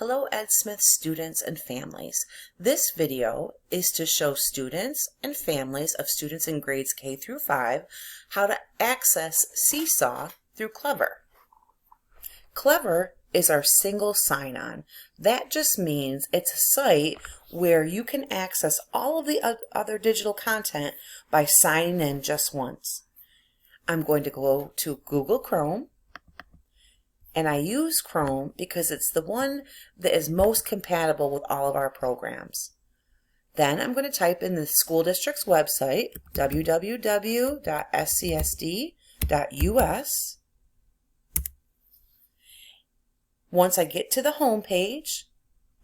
Hello Ed Smith students and families. This video is to show students and families of students in grades K through 5 how to access Seesaw through Clever. Clever is our single sign-on. That just means it's a site where you can access all of the other digital content by signing in just once. I'm going to go to Google Chrome. And I use Chrome because it's the one that is most compatible with all of our programs. Then I'm going to type in the school district's website, www.scsd.us. Once I get to the home page,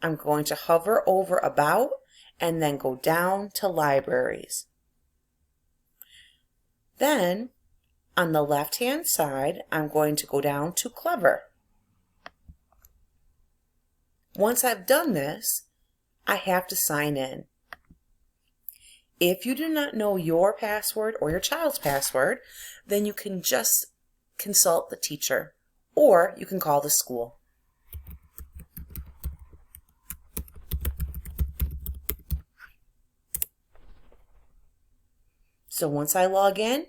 I'm going to hover over About and then go down to Libraries. Then on the left-hand side, I'm going to go down to Clever. Once I've done this, I have to sign in. If you do not know your password or your child's password, then you can just consult the teacher, or you can call the school. So once I log in,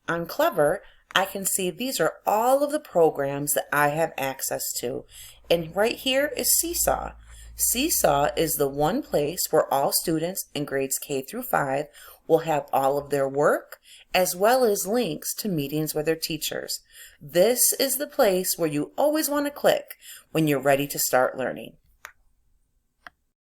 on Clever, I can see these are all of the programs that I have access to. And right here is Seesaw. Seesaw is the one place where all students in grades K through 5 will have all of their work, as well as links to meetings with their teachers. This is the place where you always want to click when you're ready to start learning.